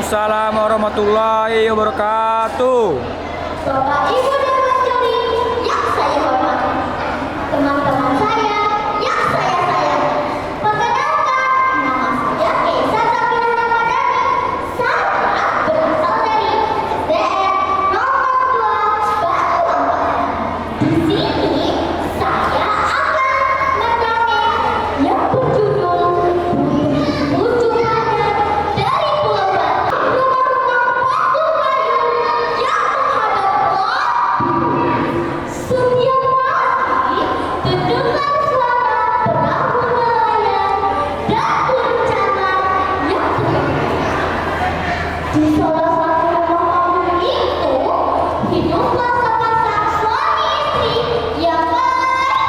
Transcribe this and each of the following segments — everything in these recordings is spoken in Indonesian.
Waalaikumsalam warahmatullahi wabarakatuh. Bapak Ibu dan Mas Jody yang saya hormati, teman-teman saya yang saya sayangi, perkenalkan nama saya Esa Safira Ramadhani. Saya berasal dari SDN nomor 2 Batu Ampar. Di sini saya akan mendongeng yang berjudul Ujung Pandang dari Pulau Batu. Rumah-rumah batu kayu yang menghadap setiap pagi terdengar suara perahu nelayan dan guncangan yang terdengar. Di salah satu rumah kampung itu hiduplah sepasang suami istri yang baik.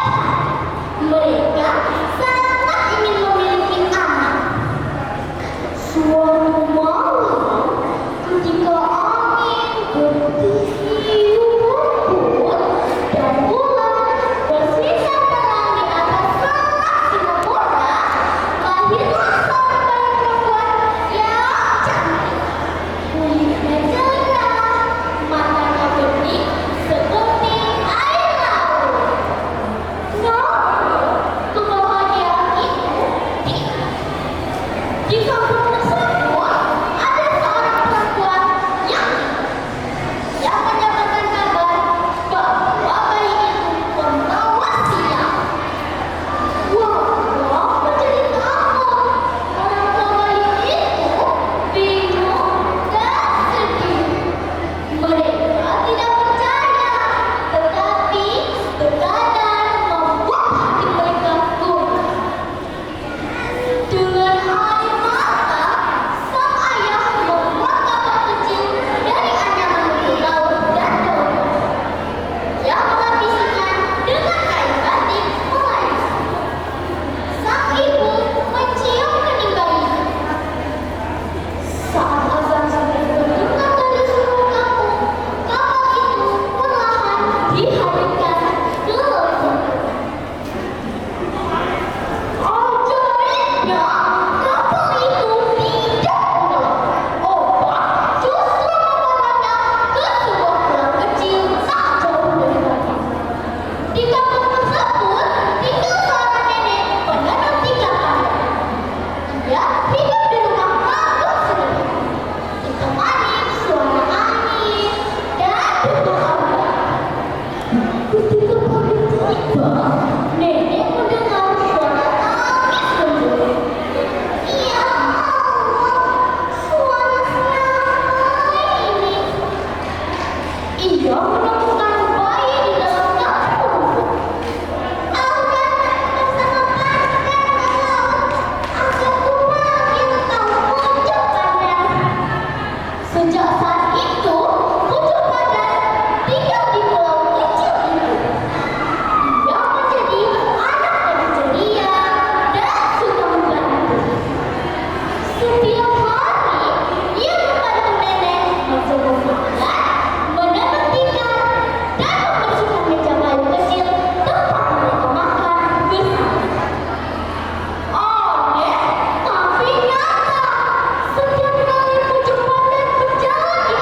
Mereka sangat ingin memiliki anak. Suatu malam, ketika angin bertiup lembut dan bulan bersinar terang di atas langit Singapura, lahirlah seorang bayi perempuan yang cantik. Kulitnya cerah, matanya bening seperti air laut. Namun, kebahagiaan itu tidak. Di kampung tersebut ada seorang perempuan yang mendapatkan kabar bahwa bayi itu membawa sial. Warga menjadi takut. Orang tua bayi itu bingung dan sedih. Mereka tidak percaya, tetapi terkadang membuat hati mereka gundah. Dengan air mata, sang ayah membuat kapal kecil dari anyaman untuk laut dan daun. Ia melapisinya dengan kain batik melayang. Sang ibu mencium kening bayinya. Saat azan sudah terdengar dari seluruh kampung, kapal itu perlahan dihadirkan ke laut. Ajaibnya, kapal itu tidak mengeluarkan ombak, justru membawanya ke sebuah pulau kecil tak jauh dari batu. Di kampung tersebut tinggal seorang nenek penanam 3 kandang. Ia hidup di rumah panggung sederhana, ditemani suara angin dan debu awan. Ketika pagi tiba, nenek mendengar suara tangis lembut. Ya Allah, suara siapa ini? Ia menemukan bayi di dalam dapur. Awan bersama panjang ke laut. Aku panggil kau Ujung Pandang. Sejak saat itu, Ujung Pandang tinggal di pulau kecil itu. Ia menjadi anak yang ceria dan suka membantu. Setiap hari, ia membantu nenek menjemur makan, menanam tikan, dan membersihkan meja kayu kecil tempat mereka makan bersama. Aneh, tapi nyata. Setiap kali Ujung Pandang berjalan di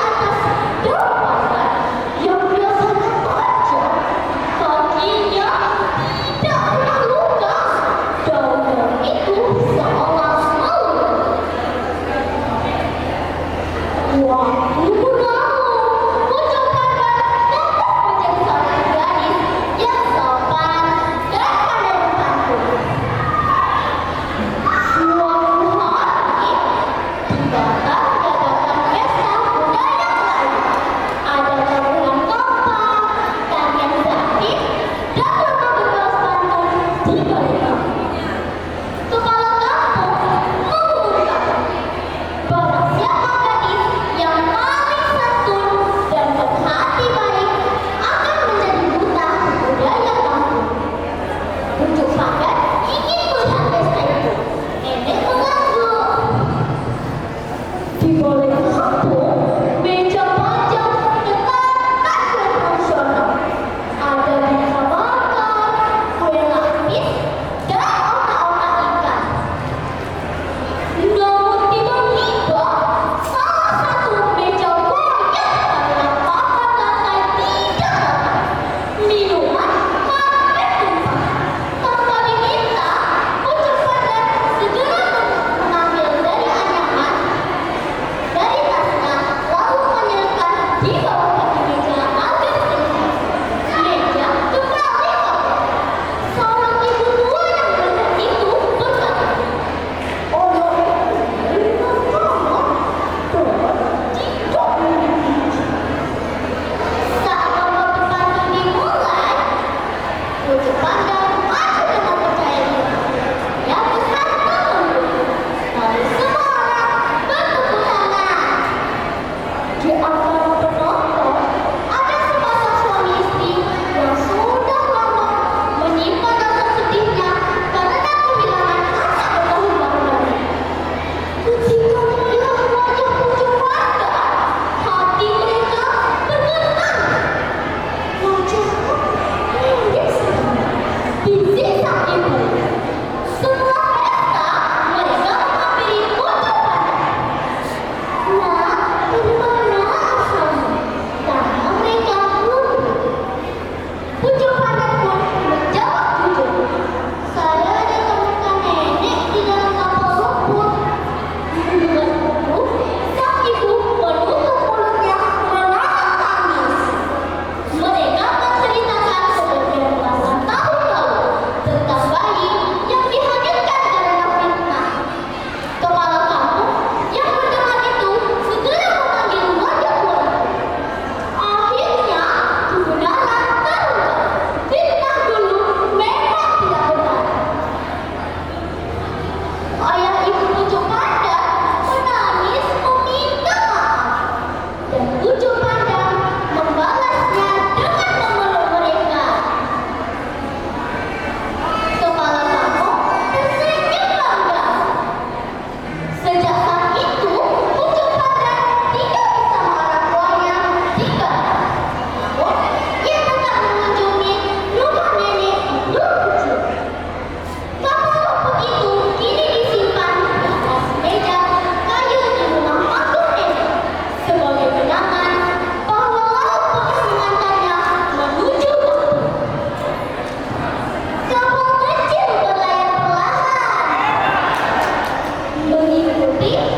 diikuti